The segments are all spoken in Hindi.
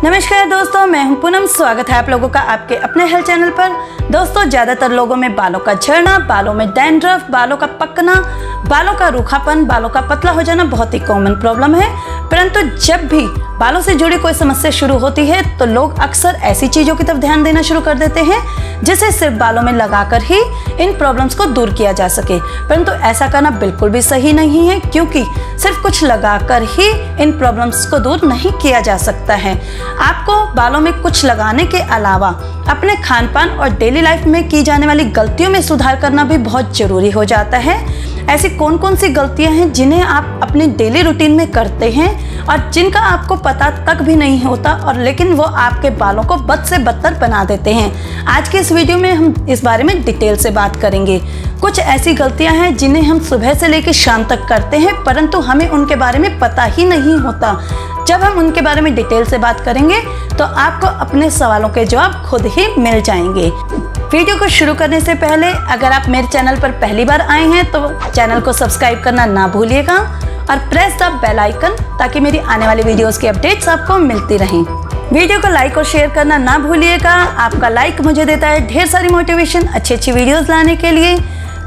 नमस्कार दोस्तों, मैं हूं पूनम। स्वागत है आप लोगों का आपके अपने हेल्थ चैनल पर। दोस्तों, ज़्यादातर लोगों में बालों का झड़ना, बालों में डैंड्रफ, बालों का पकना, बालों का रूखापन, बालों का पतला हो जाना बहुत ही कॉमन प्रॉब्लम है। परंतु जब भी बालों से जुड़ी कोई समस्या शुरू होती है तो लोग अक्सर ऐसी चीज़ों की तरफ ध्यान देना शुरू कर देते हैं जिसे सिर्फ बालों में लगाकर ही इन प्रॉब्लम्स को दूर किया जा सके। परंतु ऐसा करना बिल्कुल भी सही नहीं है, क्योंकि सिर्फ कुछ लगाकर ही इन प्रॉब्लम्स को दूर नहीं किया जा सकता है। आपको बालों में कुछ लगाने के अलावा अपने खान पान और डेली लाइफ में की जाने वाली गलतियों में सुधार करना भी बहुत ज़रूरी हो जाता है। ऐसी कौन कौन सी गलतियां हैं जिन्हें आप अपने डेली रूटीन में करते हैं और जिनका आपको पता तक भी नहीं होता, और लेकिन वो आपके बालों को बद से बदतर बना देते हैं। आज के इस वीडियो में हम इस बारे में डिटेल से बात करेंगे। कुछ ऐसी गलतियां हैं जिन्हें हम सुबह से लेकर शाम तक करते हैं, परंतु हमें उनके बारे में पता ही नहीं होता। जब हम उनके बारे में डिटेल से बात करेंगे तो आपको अपने सवालों के जवाब खुद ही मिल जाएंगे। वीडियो को शुरू करने से पहले अगर आप मेरे चैनल पर पहली बार आए हैं तो चैनल को सब्सक्राइब करना ना भूलिएगा और प्रेस द बेल आइकन, ताकि मेरी आने वाली वीडियोस की अपडेट्स आपको मिलती रहें। वीडियो को लाइक और शेयर करना ना भूलिएगा। आपका लाइक मुझे देता है ढेर सारी मोटिवेशन अच्छी वीडियोस लाने के लिए।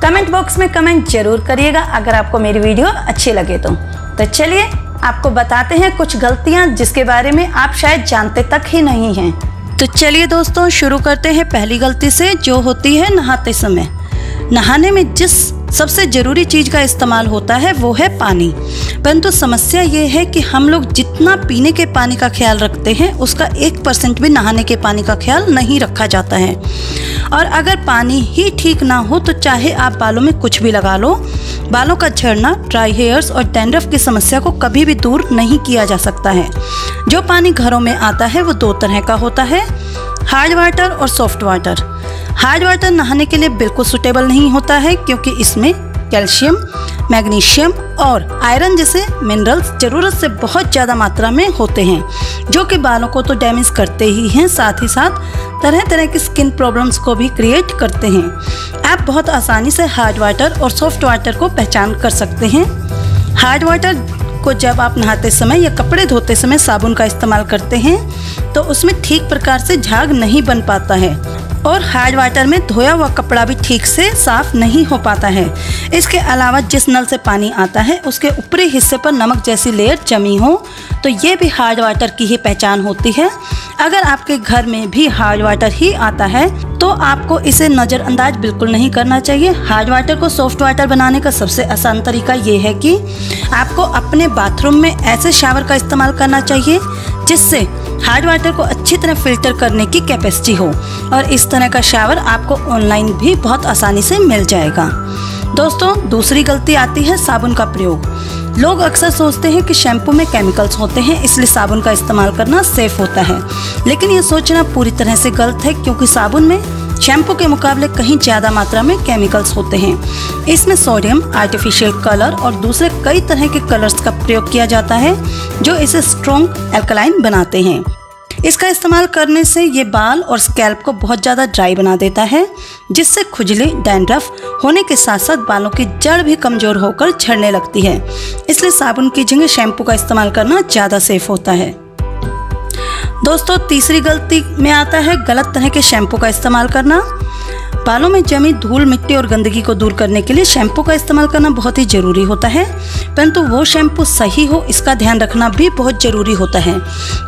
कमेंट बॉक्स में कमेंट जरूर करिएगा अगर आपको मेरी वीडियो अच्छी लगे तो चलिए आपको बताते हैं कुछ गलतियां जिसके बारे में आप शायद जानते तक ही नहीं हैं। तो चलिए दोस्तों, शुरू करते हैं पहली गलती से, जो होती है नहाते समय। नहाने में जिस सबसे ज़रूरी चीज़ का इस्तेमाल होता है वो है पानी। परंतु समस्या ये है कि हम लोग जितना पीने के पानी का ख्याल रखते हैं उसका 1% भी नहाने के पानी का ख्याल नहीं रखा जाता है। और अगर पानी ही ठीक ना हो तो चाहे आप बालों में कुछ भी लगा लो, बालों का झड़ना, ड्राई हेयर्स और डैंड्रफ की समस्या को कभी भी दूर नहीं किया जा सकता है। जो पानी घरों में आता है वो दो तरह का होता है, हार्ड वाटर और सॉफ्ट वाटर। हार्ड वाटर नहाने के लिए बिल्कुल सूटेबल नहीं होता है, क्योंकि इसमें कैल्शियम, मैग्नीशियम और आयरन जैसे मिनरल्स ज़रूरत से बहुत ज़्यादा मात्रा में होते हैं, जो कि बालों को तो डैमेज करते ही हैं, साथ ही साथ तरह तरह की स्किन प्रॉब्लम्स को भी क्रिएट करते हैं। आप बहुत आसानी से हार्ड वाटर और सॉफ्ट वाटर को पहचान कर सकते हैं। हार्ड वाटर को जब आप नहाते समय या कपड़े धोते समय साबुन का इस्तेमाल करते हैं तो उसमें ठीक प्रकार से झाग नहीं बन पाता है, और हार्ड वाटर में धोया हुआ कपड़ा भी ठीक से साफ नहीं हो पाता है। इसके अलावा जिस नल से पानी आता है उसके ऊपरी हिस्से पर नमक जैसी लेयर जमी हो तो ये भी हार्ड वाटर की ही पहचान होती है। अगर आपके घर में भी हार्ड वाटर ही आता है तो आपको इसे नज़रअंदाज बिल्कुल नहीं करना चाहिए। हार्ड वाटर को सॉफ्ट वाटर बनाने का सबसे आसान तरीका ये है कि आपको अपने बाथरूम में ऐसे शावर का इस्तेमाल करना चाहिए जिससे हार्ड वाटर को अच्छी तरह फिल्टर करने की कैपेसिटी हो, और इस तरह का शावर आपको ऑनलाइन भी बहुत आसानी से मिल जाएगा। दोस्तों, दूसरी गलती आती है साबुन का प्रयोग। लोग अक्सर सोचते हैं कि शैम्पू में केमिकल्स होते हैं इसलिए साबुन का इस्तेमाल करना सेफ होता है, लेकिन ये सोचना पूरी तरह से गलत है, क्योंकि साबुन में शैम्पू के मुकाबले कहीं ज़्यादा मात्रा में केमिकल्स होते हैं। इसमें सोडियम, आर्टिफिशियल कलर और दूसरे कई तरह के कलर्स का प्रयोग किया जाता है जो इसे स्ट्रॉन्ग एल्कलाइन बनाते हैं। इसका इस्तेमाल करने से ये बाल और स्कैल्प को बहुत ज़्यादा ड्राई बना देता है, जिससे खुजली, डैंड्रफ होने के साथ साथ बालों की जड़ भी कमज़ोर होकर झड़ने लगती है। इसलिए साबुन की जगह शैम्पू का इस्तेमाल करना ज़्यादा सेफ होता है। दोस्तों, तीसरी गलती में आता है गलत तरह के शैम्पू का इस्तेमाल करना। बालों में जमी धूल, मिट्टी और गंदगी को दूर करने के लिए शैम्पू का इस्तेमाल करना बहुत ही ज़रूरी होता है, परंतु वो शैम्पू सही हो इसका ध्यान रखना भी बहुत ज़रूरी होता है,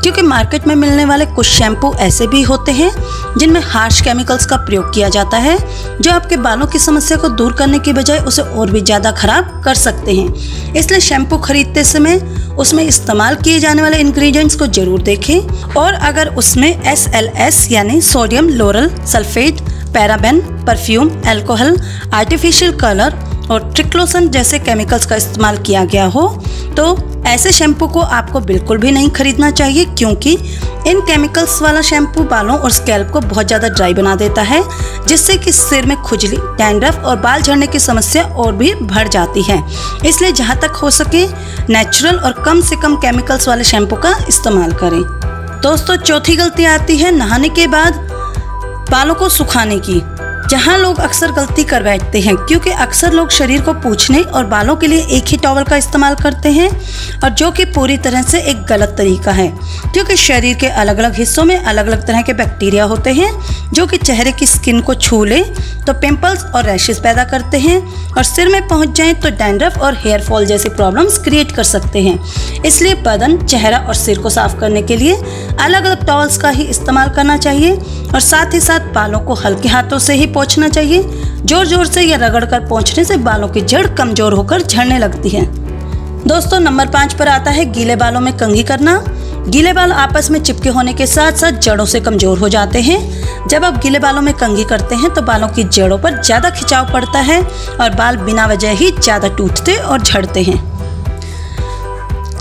क्योंकि मार्केट में मिलने वाले कुछ शैम्पू ऐसे भी होते हैं जिनमें हार्श केमिकल्स का प्रयोग किया जाता है, जो आपके बालों की समस्या को दूर करने की बजाय उसे और भी ज़्यादा खराब कर सकते हैं। इसलिए शैम्पू खरीदते समय उसमें इस्तेमाल किए जाने वाले इंग्रेडिएंट्स को जरूर देखें, और अगर उसमें SLS यानी sodium lauryl sulphate, paraben, perfume, alcohol, artificial colour और ट्रिक्लोसन जैसे केमिकल्स का इस्तेमाल किया गया हो तो ऐसे शैम्पू को आपको बिल्कुल भी नहीं खरीदना चाहिए, क्योंकि इन केमिकल्स वाला शैम्पू बालों और स्कैल्प को बहुत ज़्यादा ड्राई बना देता है, जिससे कि सिर में खुजली, डैंड्रफ और बाल झड़ने की समस्या और भी बढ़ जाती है। इसलिए जहाँ तक हो सके नेचुरल और कम से कम केमिकल्स वाले शैम्पू का इस्तेमाल करें। दोस्तों, चौथी गलती आती है नहाने के बाद बालों को सुखाने की। जहां लोग अक्सर गलती कर बैठते हैं, क्योंकि अक्सर लोग शरीर को पोंछने और बालों के लिए एक ही टॉवल का इस्तेमाल करते हैं, और जो कि पूरी तरह से एक गलत तरीका है, क्योंकि शरीर के अलग अलग हिस्सों में अलग अलग तरह के बैक्टीरिया होते हैं जो कि चेहरे की स्किन को छू ले तो पिंपल्स और रैशेस पैदा करते हैं, और सिर में पहुंच जाएं तो डैंड्रफ और हेयर फॉल जैसी प्रॉब्लम्स क्रिएट कर सकते हैं। इसलिए बदन, चेहरा और सिर को साफ करने के लिए अलग अलग टॉवल्स का ही इस्तेमाल करना चाहिए, और साथ ही साथ बालों को हल्के हाथों से ही पोंछना चाहिए। जोर जोर से या रगड़ कर पोंछने से बालों की जड़ कमजोर होकर झड़ने लगती है। दोस्तों, नंबर 5 पर आता है गीले बालों में कंघी करना। गीले बाल आपस में चिपके होने के साथ साथ जड़ों से कमजोर हो जाते हैं। जब आप गीले बालों में कंघी करते हैं तो बालों की जड़ों पर ज़्यादा खिंचाव पड़ता है और बाल बिना वजह ही ज़्यादा टूटते और झड़ते हैं।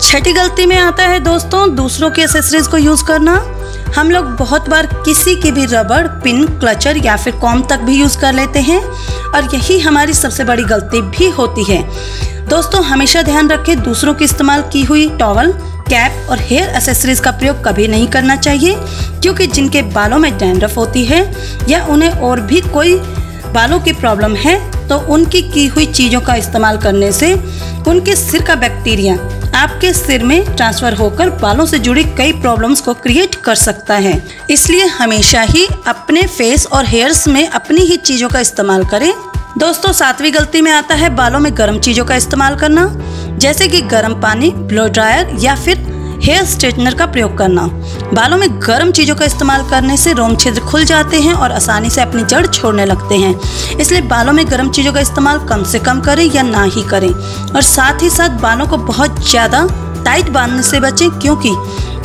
छठी गलती में आता है दोस्तों, दूसरों के एक्सेसरीज को यूज़ करना। हम लोग बहुत बार किसी की भी रबड़, पिन, क्लचर या फिर कॉम्ब तक भी यूज़ कर लेते हैं, और यही हमारी सबसे बड़ी गलती भी होती है। दोस्तों, हमेशा ध्यान रखें, दूसरों की इस्तेमाल की हुई टॉवल, कैप और हेयर एक्सेसरीज का प्रयोग कभी नहीं करना चाहिए, क्योंकि जिनके बालों में डैंड्रफ होती है या उन्हें और भी कोई बालों की प्रॉब्लम है, तो उनकी की हुई चीज़ों का इस्तेमाल करने से उनके सिर का बैक्टीरिया आपके सिर में ट्रांसफ़र होकर बालों से जुड़ी कई प्रॉब्लम्स को क्रिएट कर सकता है। इसलिए हमेशा ही अपने फेस और हेयर्स में अपनी ही चीज़ों का इस्तेमाल करें। दोस्तों, 7वीं गलती में आता है बालों में गर्म चीज़ों का इस्तेमाल करना, जैसे कि गर्म पानी, ब्लो ड्रायर या फिर हेयर स्ट्रेटनर का प्रयोग करना। बालों में गर्म चीज़ों का इस्तेमाल करने से रोम छिद्र खुल जाते हैं और आसानी से अपनी जड़ छोड़ने लगते हैं। इसलिए बालों में गर्म चीज़ों का इस्तेमाल कम से कम करें या ना ही करें, और साथ ही साथ बालों को बहुत ज़्यादा टाइट बांधने से बचें, क्योंकि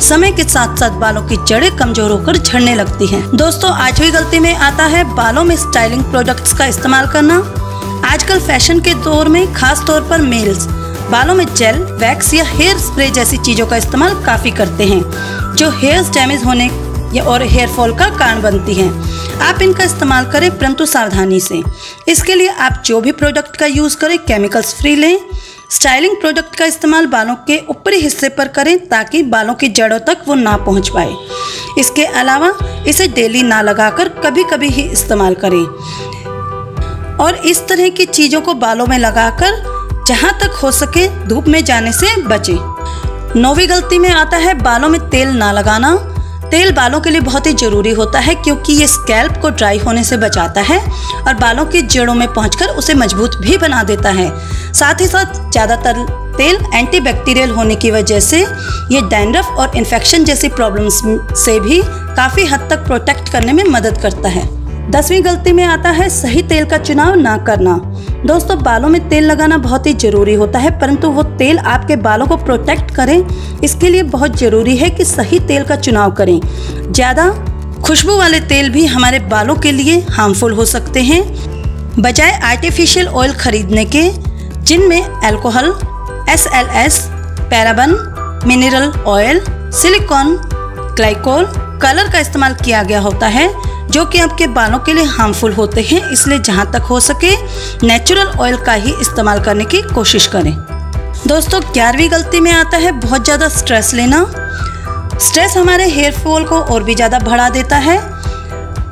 समय के साथ साथ बालों की जड़ें कमज़ोर होकर झड़ने लगती हैं। दोस्तों, 8वीं गलती में आता है बालों में स्टाइलिंग प्रोडक्ट्स का इस्तेमाल करना। आजकल फैशन के दौर में खास तौर पर मेल्स बालों में जेल, वैक्स या हेयर स्प्रे जैसी चीज़ों का इस्तेमाल काफ़ी करते हैं, जो हेयर्स डैमेज होने या और हेयर फॉल का कारण बनती हैं। आप इनका इस्तेमाल करें, परंतु सावधानी से। इसके लिए आप जो भी प्रोडक्ट का यूज़ करें, केमिकल्स फ्री लें। स्टाइलिंग प्रोडक्ट का इस्तेमाल बालों के ऊपरी हिस्से पर करें, ताकि बालों की जड़ों तक वो ना पहुंच पाए। इसके अलावा इसे डेली ना लगाकर कभी कभी ही इस्तेमाल करें, और इस तरह की चीज़ों को बालों में लगाकर जहाँ तक हो सके धूप में जाने से बचें। 9वीं गलती में आता है बालों में तेल ना लगाना। तेल बालों के लिए बहुत ही ज़रूरी होता है, क्योंकि ये स्कैल्प को ड्राई होने से बचाता है और बालों की जड़ों में पहुंचकर उसे मजबूत भी बना देता है। साथ ही साथ ज़्यादातर तेल एंटीबैक्टीरियल होने की वजह से ये डैंड्रफ और इन्फेक्शन जैसी प्रॉब्लम्स से भी काफ़ी हद तक प्रोटेक्ट करने में मदद करता है। 10वीं गलती में आता है सही तेल का चुनाव ना करना। दोस्तों, बालों में तेल लगाना बहुत ही ज़रूरी होता है, परंतु वो तेल आपके बालों को प्रोटेक्ट करें, इसके लिए बहुत ज़रूरी है कि सही तेल का चुनाव करें। ज़्यादा खुशबू वाले तेल भी हमारे बालों के लिए हार्मफुल हो सकते हैं। बजाय आर्टिफिशियल ऑयल खरीदने के, जिनमें alcohol, SLS, paraben, mineral oil, silicon, glycol, colour का इस्तेमाल किया गया होता है, जो कि आपके बालों के लिए हार्मफुल होते हैं। इसलिए जहाँ तक हो सके नेचुरल ऑयल का ही इस्तेमाल करने की कोशिश करें। दोस्तों, 11वीं गलती में आता है बहुत ज़्यादा स्ट्रेस लेना। स्ट्रेस हमारे हेयर फॉल को और भी ज़्यादा बढ़ा देता है।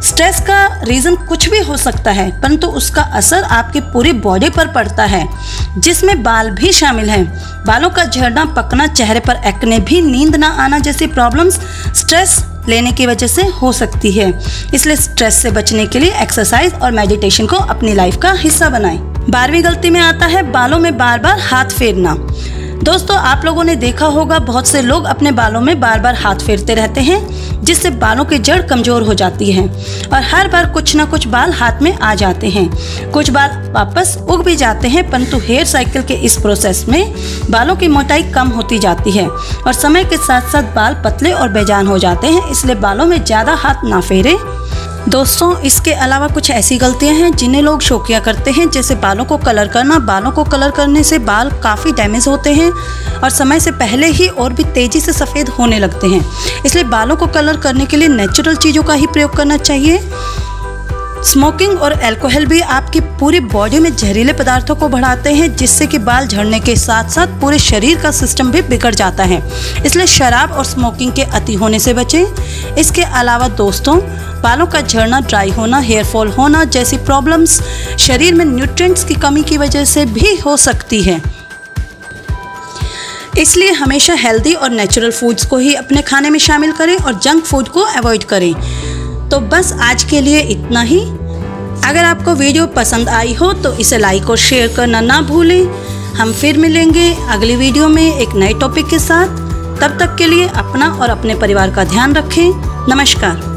स्ट्रेस का रीज़न कुछ भी हो सकता है, परंतु उसका असर आपकी पूरी बॉडी पर पड़ता है, जिसमें बाल भी शामिल हैं। बालों का झड़ना, पकना, चेहरे पर एक्ने भी, नींद ना आना जैसी प्रॉब्लम्स स्ट्रेस लेने की वजह से हो सकती है। इसलिए स्ट्रेस से बचने के लिए एक्सरसाइज और मेडिटेशन को अपनी लाइफ का हिस्सा बनाएं। 12वीं गलती में आता है बालों में बार बार हाथ फेरना। दोस्तों, आप लोगों ने देखा होगा बहुत से लोग अपने बालों में बार बार हाथ फेरते रहते हैं, जिससे बालों की जड़ कमज़ोर हो जाती है और हर बार कुछ ना कुछ बाल हाथ में आ जाते हैं। कुछ बाल वापस उग भी जाते हैं, परंतु हेयर साइकिल के इस प्रोसेस में बालों की मोटाई कम होती जाती है और समय के साथ साथ बाल पतले और बेजान हो जाते हैं। इसलिए बालों में ज़्यादा हाथ ना फेरें। दोस्तों, इसके अलावा कुछ ऐसी गलतियां हैं जिन्हें लोग शौकिया करते हैं, जैसे बालों को कलर करना। बालों को कलर करने से बाल काफ़ी डैमेज होते हैं और समय से पहले ही और भी तेज़ी से सफ़ेद होने लगते हैं। इसलिए बालों को कलर करने के लिए नेचुरल चीज़ों का ही प्रयोग करना चाहिए। स्मोकिंग और अल्कोहल भी आपकी पूरी बॉडी में जहरीले पदार्थों को बढ़ाते हैं, जिससे कि बाल झड़ने के साथ साथ पूरे शरीर का सिस्टम भी बिगड़ जाता है। इसलिए शराब और स्मोकिंग के अति होने से बचें। इसके अलावा दोस्तों, बालों का झड़ना, ड्राई होना, हेयर फॉल होना जैसी प्रॉब्लम्स शरीर में न्यूट्रिएंट्स की कमी की वजह से भी हो सकती है। इसलिए हमेशा हेल्दी और नेचुरल फूड्स को ही अपने खाने में शामिल करें और जंक फूड को अवॉइड करें। तो बस आज के लिए इतना ही। अगर आपको वीडियो पसंद आई हो तो इसे लाइक और शेयर करना ना भूलें। हम फिर मिलेंगे अगली वीडियो में एक नए टॉपिक के साथ। तब तक के लिए अपना और अपने परिवार का ध्यान रखें। नमस्कार।